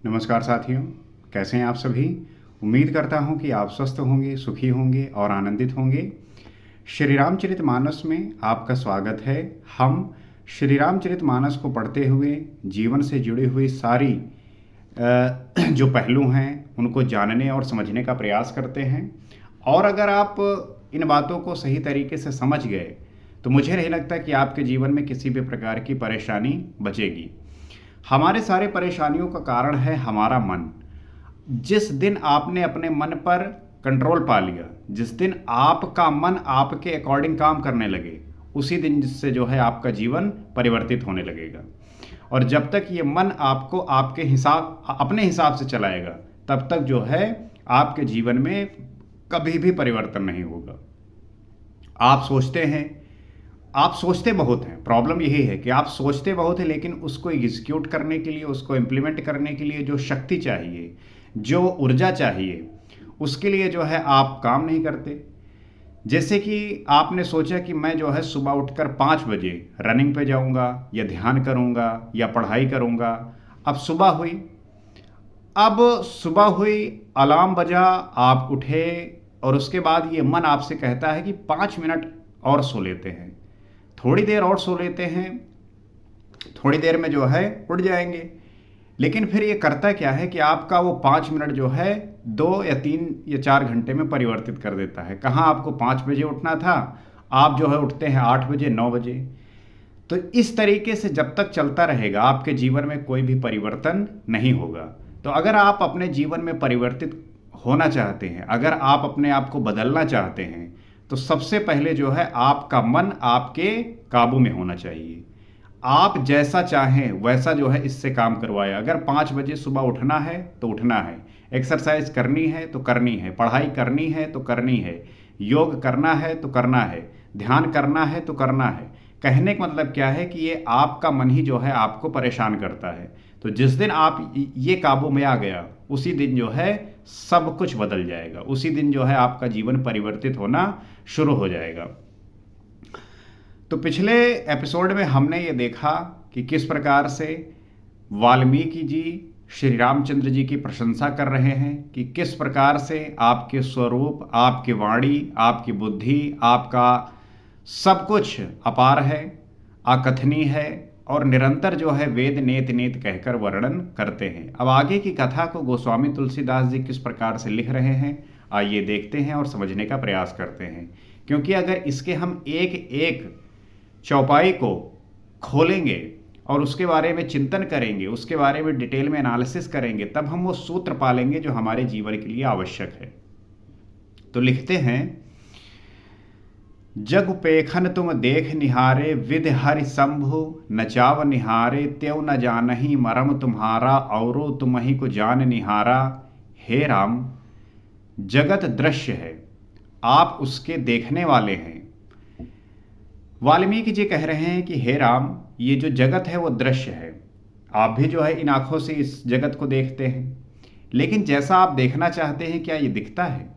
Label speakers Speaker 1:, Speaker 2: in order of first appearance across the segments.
Speaker 1: नमस्कार साथियों, कैसे हैं आप सभी। उम्मीद करता हूं कि आप स्वस्थ होंगे, सुखी होंगे और आनंदित होंगे। श्री रामचरितमानस में आपका स्वागत है। हम श्री रामचरितमानस को पढ़ते हुए जीवन से जुड़ी हुई सारी जो पहलू हैं उनको जानने और समझने का प्रयास करते हैं। और अगर आप इन बातों को सही तरीके से समझ गए तो मुझे नहीं लगता कि आपके जीवन में किसी भी प्रकार की परेशानी बचेगी। हमारे सारे परेशानियों का कारण है हमारा मन। जिस दिन आपने अपने मन पर कंट्रोल पा लिया, जिस दिन आपका मन आपके अकॉर्डिंग काम करने लगे, उसी दिन से जो है आपका जीवन परिवर्तित होने लगेगा। और जब तक ये मन आपको अपने हिसाब से चलाएगा, तब तक जो है आपके जीवन में कभी भी परिवर्तन नहीं होगा। आप सोचते बहुत हैं। प्रॉब्लम यही है कि आप सोचते बहुत हैं, लेकिन उसको एग्जीक्यूट करने के लिए, उसको इम्प्लीमेंट करने के लिए जो शक्ति चाहिए, जो ऊर्जा चाहिए, उसके लिए जो है आप काम नहीं करते। जैसे कि आपने सोचा कि मैं जो है सुबह उठकर 5 बजे रनिंग पे जाऊंगा या ध्यान करूंगा या पढ़ाई करूंगा। अब सुबह हुई, अलार्म बजा, आप उठे और उसके बाद ये मन आपसे कहता है कि 5 मिनट और सो लेते हैं, थोड़ी देर और सो लेते हैं, थोड़ी देर में जो है उठ जाएंगे। लेकिन फिर ये करता क्या है कि आपका वो 5 मिनट जो है 2 या 3 या 4 घंटे में परिवर्तित कर देता है। कहाँ आपको 5 बजे उठना था, आप जो है उठते हैं 8 बजे, 9 बजे। तो इस तरीके से जब तक चलता रहेगा आपके जीवन में कोई भी परिवर्तन नहीं होगा। तो अगर आप अपने जीवन में परिवर्तित होना चाहते हैं, अगर आप अपने आप को बदलना चाहते हैं, तो सबसे पहले जो है आपका मन आपके काबू में होना चाहिए। आप जैसा चाहें वैसा जो है इससे काम करवाए। अगर 5 बजे सुबह उठना है तो उठना है, एक्सरसाइज करनी है तो करनी है, पढ़ाई करनी है तो करनी है, योग करना है तो करना है, ध्यान करना है तो करना है। कहने का मतलब क्या है कि ये आपका मन ही जो है आपको परेशान करता है। तो जिस दिन आप ये काबू में आ गया, उसी दिन जो है सब कुछ बदल जाएगा। उसी दिन जो है आपका जीवन परिवर्तित होना शुरू हो जाएगा। तो पिछले एपिसोड में हमने ये देखा कि किस प्रकार से वाल्मीकि जी श्री रामचंद्र जी की प्रशंसा कर रहे हैं, कि किस प्रकार से आपके स्वरूप, आपकी वाणी, आपकी बुद्धि, आपका सब कुछ अपार है, अकथनीय है, और निरंतर जो है वेद नेत नेत कहकर वर्णन करते हैं। अब आगे की कथा को गोस्वामी तुलसीदास जी किस प्रकार से लिख रहे हैं, आइए देखते हैं और समझने का प्रयास करते हैं। क्योंकि अगर इसके हम एक एक चौपाई को खोलेंगे और उसके बारे में चिंतन करेंगे, उसके बारे में डिटेल में एनालिसिस करेंगे, तब हम वो सूत्र पालेंगे जो हमारे जीवन के लिए आवश्यक है। तो लिखते हैं, जग पेखन तुम देख निहारे, विधि हरि शंभु नचाव निहारे, त्यों न जानहि मरम तुम्हारा, औरो तुमहि को जान निहारा। हे राम, जगत दृश्य है, आप उसके देखने वाले हैं। वाल्मीकि जी कह रहे हैं कि हे राम, ये जो जगत है वो दृश्य है। आप भी जो है इन आंखों से इस जगत को देखते हैं, लेकिन जैसा आप देखना चाहते हैं क्या ये दिखता है?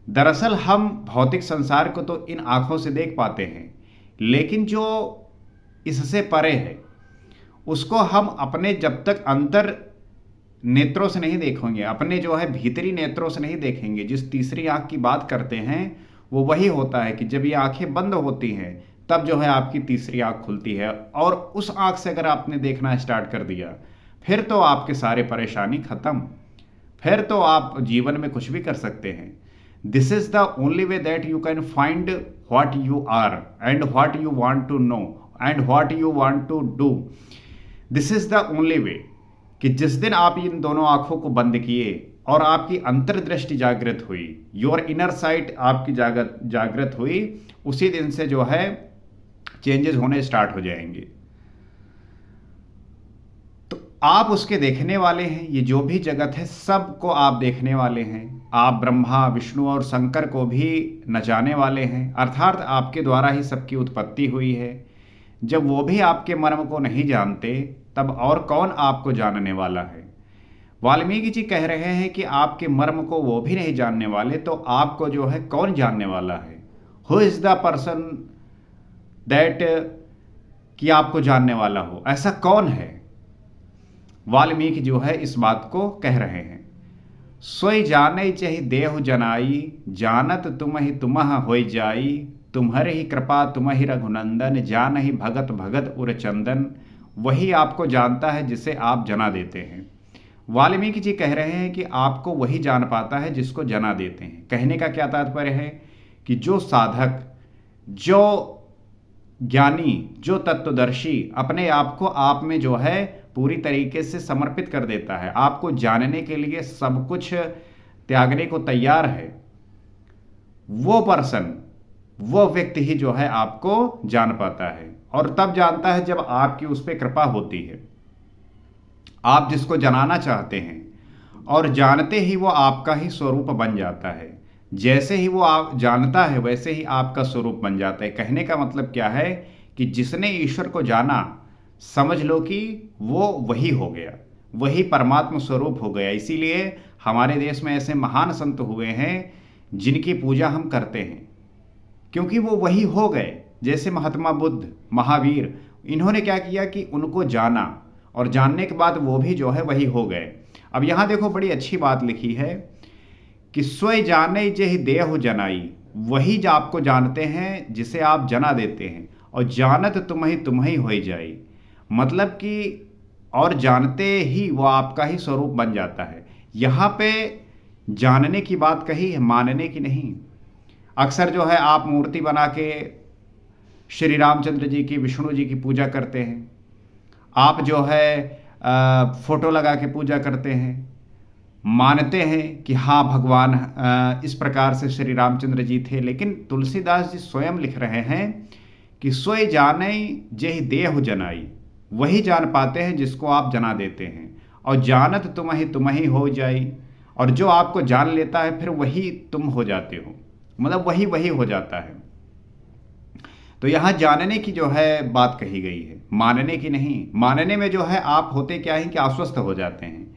Speaker 1: दरअसल हम भौतिक संसार को तो इन आंखों से देख पाते हैं, लेकिन जो इससे परे है उसको हम अपने जब तक अंतर नेत्रों से नहीं देखेंगे, अपने जो है भीतरी नेत्रों से नहीं देखेंगे। जिस तीसरी आंख की बात करते हैं वो वही होता है कि जब ये आंखें बंद होती हैं तब जो है आपकी तीसरी आंख खुलती है, और उस आंख से अगर आपने देखना स्टार्ट कर दिया, फिर तो आपके सारे परेशानी खत्म। फिर तो आप जीवन में कुछ भी कर सकते हैं। This is the only way that you can find what you are and what you want to know and what you want to do. This is the only way कि जिस दिन आप इन दोनों आंखों को बंद किए और आपकी अंतर्दृष्टि जागृत हुई, योर इनर साइट आपकी जागृत हुई, उसी दिन से जो है चेंजेस होने स्टार्ट हो जाएंगे। तो आप उसके देखने वाले हैं। ये जो भी जगत है सबको आप देखने वाले हैं। आप ब्रह्मा, विष्णु और शंकर को भी नचाने वाले हैं, अर्थात आपके द्वारा ही सबकी उत्पत्ति हुई है। जब वो भी आपके मर्म को नहीं जानते, तब और कौन आपको जानने वाला है? वाल्मीकि जी कह रहे हैं कि आपके मर्म को वो भी नहीं जानने वाले, तो आपको जो है कौन जानने वाला है? Who is the person that कि आपको जानने वाला हो, ऐसा कौन है? वाल्मीकि जो है इस बात को कह रहे हैं। सोई जाने चहि देहु जनाई, जानत तुम ही तुमह होई जाई, तुम्हारे ही कृपा तुम ही रघुनंदन, जान ही भगत भगत उर चंदन। वही आपको जानता है जिसे आप जना देते हैं। वाल्मीकि जी कह रहे हैं कि आपको वही जान पाता है जिसको जना देते हैं। कहने का क्या तात्पर्य है कि जो साधक, जो ज्ञानी, जो तत्वदर्शी अपने आप को आप में जो है पूरी तरीके से समर्पित कर देता है, आपको जानने के लिए सब कुछ त्यागने को तैयार है, वो पर्सन, वो व्यक्ति ही जो है आपको जान पाता है। और तब जानता है जब आपकी उस पर कृपा होती है। आप जिसको जनाना चाहते हैं और जानते ही वो आपका ही स्वरूप बन जाता है। जैसे ही वो आप जानता है वैसे ही आपका स्वरूप बन जाता है। कहने का मतलब क्या है कि जिसने ईश्वर को जाना, समझ लो कि वो वही हो गया, वही परमात्मा स्वरूप हो गया। इसीलिए हमारे देश में ऐसे महान संत हुए हैं जिनकी पूजा हम करते हैं, क्योंकि वो वही हो गए। जैसे महात्मा बुद्ध, महावीर, इन्होंने क्या किया कि उनको जाना और जानने के बाद वो भी जो है वही हो गए। अब यहाँ देखो बड़ी अच्छी बात लिखी है कि स्वय जाने जेहि देहु जनाई, वही जो आपको जानते हैं जिसे आप जना देते हैं, और जानत तुम ही होई जाई, मतलब कि और जानते ही वो आपका ही स्वरूप बन जाता है। यहाँ पे जानने की बात कही है, मानने की नहीं। अक्सर जो है आप मूर्ति बना के श्री रामचंद्र जी की, विष्णु जी की पूजा करते हैं, आप जो है फोटो लगा के पूजा करते हैं, मानते हैं कि हाँ भगवान इस प्रकार से श्री रामचंद्र जी थे। लेकिन तुलसीदास जी स्वयं लिख रहे हैं कि सोई जाने जेहि देहु जनाई, वही जान पाते हैं जिसको आप जना देते हैं, और जानत तुम ही हो जाई, और जो आपको जान लेता है फिर वही तुम हो जाते हो, मतलब वही वही हो जाता है। तो यहाँ जानने की जो है बात कही गई है, मानने की नहीं। मानने में जो है आप होते क्या है कि आश्वस्त हो जाते हैं।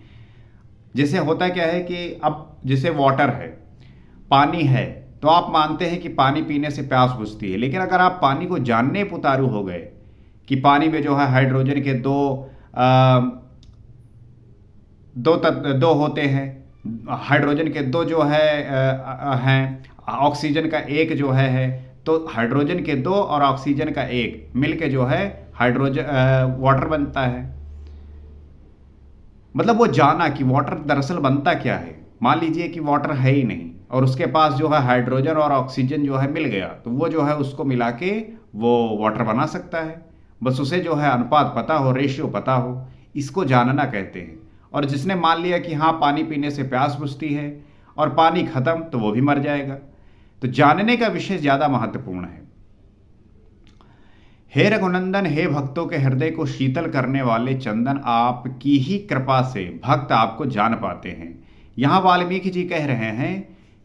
Speaker 1: जैसे होता क्या है कि अब जैसे वाटर है, पानी है, तो आप मानते हैं कि पानी पीने से प्यास बुझती है। लेकिन अगर आप पानी को जानने पे उतारू हो गए कि पानी में जो है हाइड्रोजन के दो होते हैं, हाइड्रोजन के दो जो है हैं, ऑक्सीजन का एक जो है, तो हाइड्रोजन के दो और ऑक्सीजन का एक मिलके जो है हाइड्रोजन वाटर बनता है। मतलब वो जाना कि वाटर दरअसल बनता क्या है। मान लीजिए कि वाटर है ही नहीं और उसके पास जो है हाइड्रोजन और ऑक्सीजन जो है मिल गया, तो वो जो है उसको मिला के वो वाटर बना सकता है। बस उसे जो है अनुपात पता हो, रेशियो पता हो, इसको जानना कहते हैं। और जिसने मान लिया कि हाँ पानी पीने से प्यास बुझती है और पानी खत्म, तो वो भी मर जाएगा। तो जानने का विषय ज्यादा महत्वपूर्ण है। हे रघुनंदन, हे भक्तों के हृदय को शीतल करने वाले चंदन, आपकी ही कृपा से भक्त आपको जान पाते हैं। यहां वाल्मीकि जी कह रहे हैं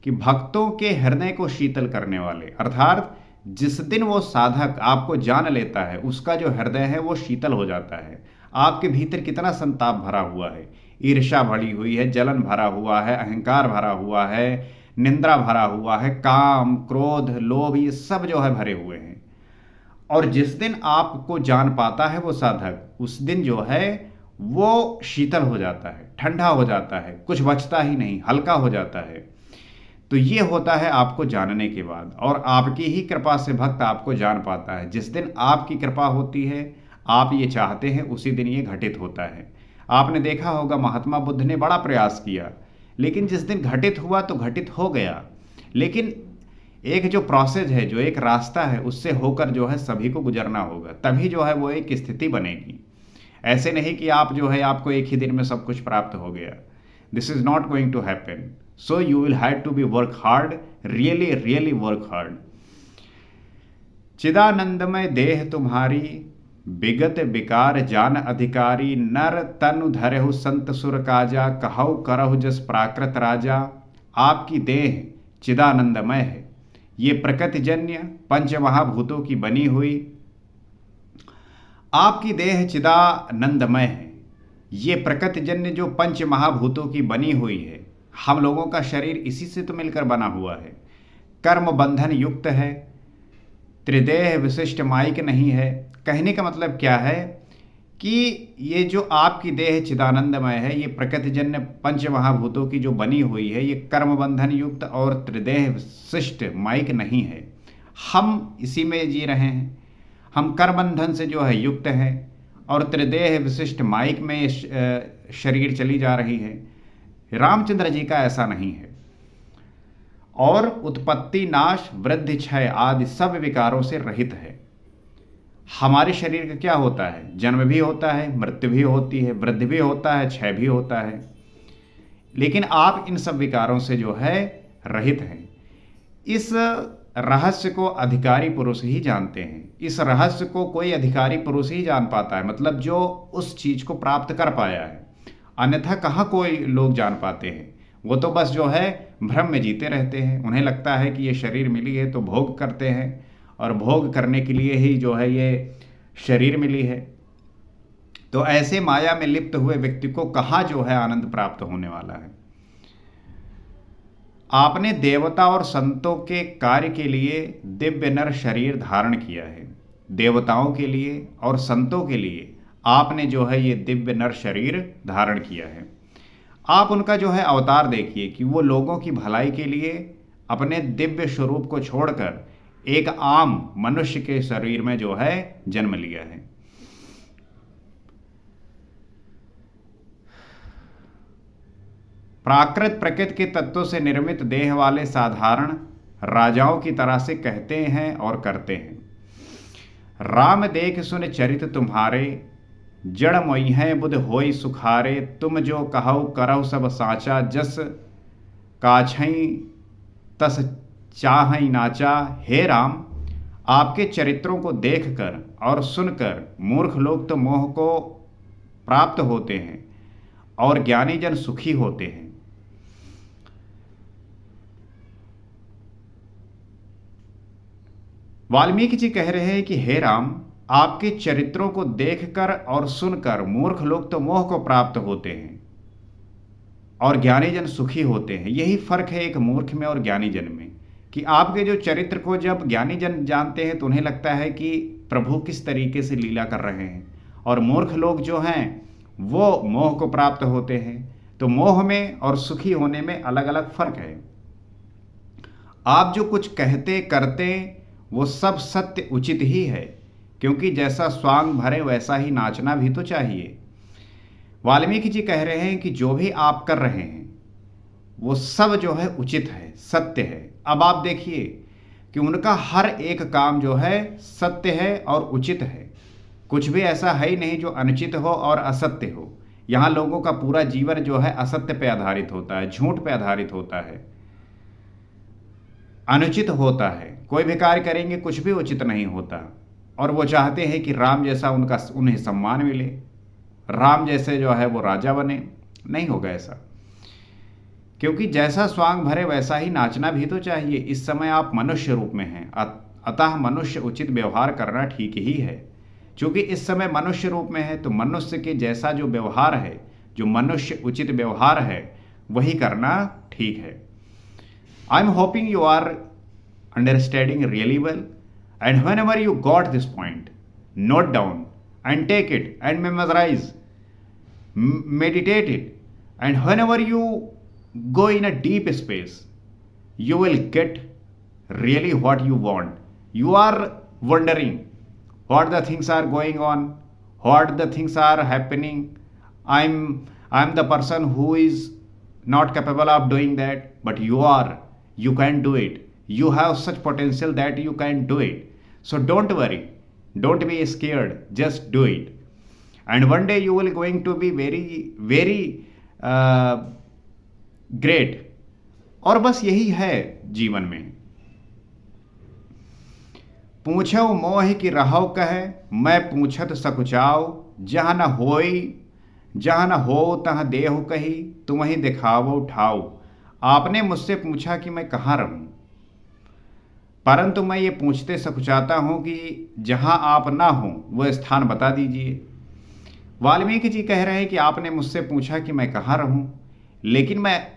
Speaker 1: कि भक्तों के हृदय को शीतल करने वाले, अर्थात जिस दिन वो साधक आपको जान लेता है उसका जो हृदय है वो शीतल हो जाता है। आपके भीतर कितना संताप भरा हुआ है, ईर्ष्या भरी हुई है, जलन भरा हुआ है, अहंकार भरा हुआ है, निंद्रा भरा हुआ है, काम, क्रोध, लोभ, ये सब जो है भरे हुए हैं। और जिस दिन आपको जान पाता है वो साधक, उस दिन जो है वो शीतल हो जाता है, ठंडा हो जाता है, कुछ बचता ही नहीं, हल्का हो जाता है। तो ये होता है आपको जानने के बाद, और आपकी ही कृपा से भक्त आपको जान पाता है। जिस दिन आपकी कृपा होती है, आप ये चाहते हैं, उसी दिन ये घटित होता है। आपने देखा होगा महात्मा बुद्ध ने बड़ा प्रयास किया, लेकिन जिस दिन घटित हुआ तो घटित हो गया। लेकिन एक जो प्रोसेस है, जो एक रास्ता है, उससे होकर जो है सभी को गुजरना होगा, तभी जो है वो एक स्थिति बनेगी। ऐसे नहीं कि आप जो है आपको एक ही दिन में सब कुछ प्राप्त हो गया। This is not going to happen. So you will have to be work hard, really really work hard. चिदानंदमय देह तुम्हारी, विगत विकार जान अधिकारी, नर तनु धरहु संत सुर काजा, कहु करहु जस प्राकृत राजा। आपकी देह चिदानंदमय है, ये प्रकृतिजन्य पंच महाभूतों की बनी हुई आपकी देह चिदानंदमय है। ये प्रकृतिजन्य जो पंच महाभूतों की बनी हुई है, हम लोगों का शरीर इसी से तो मिलकर बना हुआ है। कर्म बंधन युक्त है, त्रिदेह विशिष्ट माइक नहीं है। कहने का मतलब क्या है कि ये जो आपकी देह चिदानंदमय है, ये प्रकृतिजन्य पंच महाभूतों की जो बनी हुई है, ये कर्म बंधन युक्त और त्रिदेह विशिष्ट माइक नहीं है। हम इसी में जी रहे हैं, हम कर्म बंधन से जो है युक्त हैं और त्रिदेह विशिष्ट माइक में शरीर चली जा रही है। रामचंद्र जी का ऐसा नहीं है। और उत्पत्ति, नाश, वृद्धि, क्षय आदि सब विकारों से रहित है। हमारे शरीर का क्या होता है? जन्म भी होता है, मृत्यु भी होती है, वृद्धि भी होता है, क्षय भी होता है, लेकिन आप इन सब विकारों से जो है रहित हैं। इस रहस्य को अधिकारी पुरुष ही जानते हैं। इस रहस्य को कोई अधिकारी पुरुष ही जान पाता है, मतलब जो उस चीज को प्राप्त कर पाया है। अन्यथा कहाँ कोई लोग जान पाते हैं। वो तो बस जो है भ्रम में जीते रहते हैं। उन्हें लगता है कि ये शरीर मिली है तो भोग करते हैं, और भोग करने के लिए ही जो है ये शरीर मिली है। तो ऐसे माया में लिप्त हुए व्यक्ति को कहाँ जो है आनंद प्राप्त होने वाला है। आपने देवता और संतों के कार्य के लिए दिव्य नर शरीर धारण किया है। देवताओं के लिए और संतों के लिए आपने जो है ये दिव्य नर शरीर धारण किया है। आप उनका जो है अवतार देखिए कि वो लोगों की भलाई के लिए अपने दिव्य स्वरूप को छोड़कर एक आम मनुष्य के शरीर में जो है जन्म लिया है। प्राकृत प्रकृति के तत्वों से निर्मित देह वाले साधारण राजाओं की तरह से कहते हैं और करते हैं। राम देख सुन चरित तुम्हारे, जड़ मोई हैं बुध होई सुखारे। तुम जो कहौ करौ सब साचा, जस काछई तस चाहई नाचा। हे राम, आपके चरित्रों को देखकर और सुनकर मूर्ख लोग तो मोह को प्राप्त होते हैं और ज्ञानी जन सुखी होते हैं। वाल्मीकि जी कह रहे हैं कि हे राम, आपके चरित्रों को देखकर और सुनकर मूर्ख लोग तो मोह को प्राप्त होते हैं और ज्ञानी जन सुखी होते हैं। यही फर्क है एक मूर्ख में और ज्ञानी जन में, कि आपके जो चरित्र को जब ज्ञानी जन जानते हैं तो उन्हें लगता है कि प्रभु किस तरीके से लीला कर रहे हैं, और मूर्ख लोग जो हैं वो मोह को प्राप्त होते हैं। तो मोह में और सुखी होने में अलग अलग फर्क है। आप जो कुछ कहते करते वो सब सत्य उचित ही है, क्योंकि जैसा स्वांग भरे वैसा ही नाचना भी तो चाहिए। वाल्मीकि जी कह रहे हैं कि जो भी आप कर रहे हैं वो सब जो है उचित है, सत्य है। अब आप देखिए कि उनका हर एक काम जो है सत्य है और उचित है। कुछ भी ऐसा है ही नहीं जो अनुचित हो और असत्य हो। यहाँ लोगों का पूरा जीवन जो है असत्य पे आधारित होता है, झूठ पे आधारित होता है, अनुचित होता है। कोई भी कार्य करेंगे कुछ भी उचित नहीं होता, और वो चाहते हैं कि राम जैसा उन्हें सम्मान मिले, राम जैसे जो है वो राजा बने। नहीं होगा ऐसा, क्योंकि जैसा स्वांग भरे वैसा ही नाचना भी तो चाहिए। इस समय आप मनुष्य रूप में हैं, अतः मनुष्य उचित व्यवहार करना ठीक ही है। क्योंकि इस समय मनुष्य रूप में है तो मनुष्य के जैसा जो व्यवहार है, जो मनुष्य उचित व्यवहार है, वही करना ठीक है। I am hoping you are understanding really well, and whenever you got this point, note down and take it and memorize, meditate it, and whenever you go in a deep space, you will get really what you want. You are wondering what the things are going on, what the things are happening. I'm the person who is not capable of doing that, but you can do it. You have such potential that you can do it. So don't worry, don't be scared, just do it, and one day you will going to be very great. और बस यही है जीवन में। पूछो मोह की रहो कहे, मैं पूछत सकुचाओ। जहाँ न हो तहाँ देहु कही, तुम ही दिखावो ठाओ। आपने मुझसे पूछा कि मैं कहाँ रहूं, परंतु मैं ये पूछते सकुचाता हूं कि जहां आप ना हो वह स्थान बता दीजिए। वाल्मीकि जी कह रहे हैं कि आपने मुझसे पूछा कि मैं कहाँ रहूं, लेकिन मैं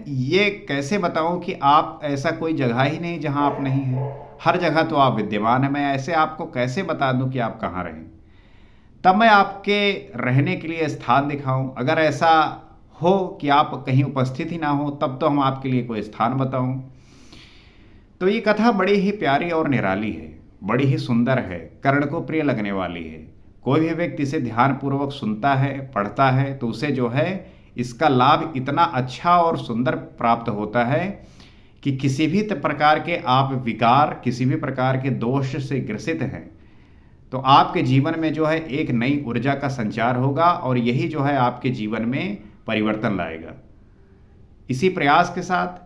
Speaker 1: ये कैसे बताऊं कि आप ऐसा कोई जगह ही नहीं जहां आप नहीं हैं। हर जगह तो आप विद्यमान हैं। मैं ऐसे आपको कैसे बता दूं कि आप कहाँ रहें। तब मैं आपके रहने के लिए स्थान दिखाऊं। अगर ऐसा हो कि आप कहीं उपस्थित ही ना हो, तब तो हम आपके लिए कोई स्थान बताऊं। तो ये कथा बड़ी ही प्यारी और निराली है, बड़ी ही सुंदर है, कर्ण को प्रिय लगने वाली है। कोई भी व्यक्ति इसे ध्यानपूर्वक सुनता है, पढ़ता है, तो उसे जो है इसका लाभ इतना अच्छा और सुंदर प्राप्त होता है कि किसी भी प्रकार के आप विकार, किसी भी प्रकार के दोष से ग्रसित हैं, तो आपके जीवन में जो है एक नई ऊर्जा का संचार होगा और यही जो है आपके जीवन में परिवर्तन लाएगा। इसी प्रयास के साथ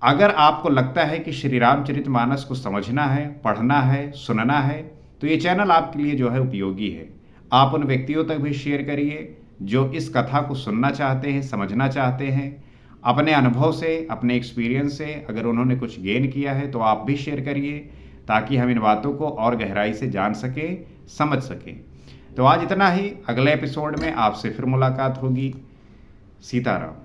Speaker 1: अगर आपको लगता है कि श्री रामचरितमानस को समझना है, पढ़ना है, सुनना है, तो ये चैनल आपके लिए जो है उपयोगी है। आप उन व्यक्तियों तक भी शेयर करिए जो इस कथा को सुनना चाहते हैं, समझना चाहते हैं। अपने अनुभव से, अपने एक्सपीरियंस से अगर उन्होंने कुछ गेन किया है तो आप भी शेयर करिए, ताकि हम इन बातों को और गहराई से जान सकें, समझ सकें। तो आज इतना ही। अगले एपिसोड में आपसे फिर मुलाकात होगी। सीताराम।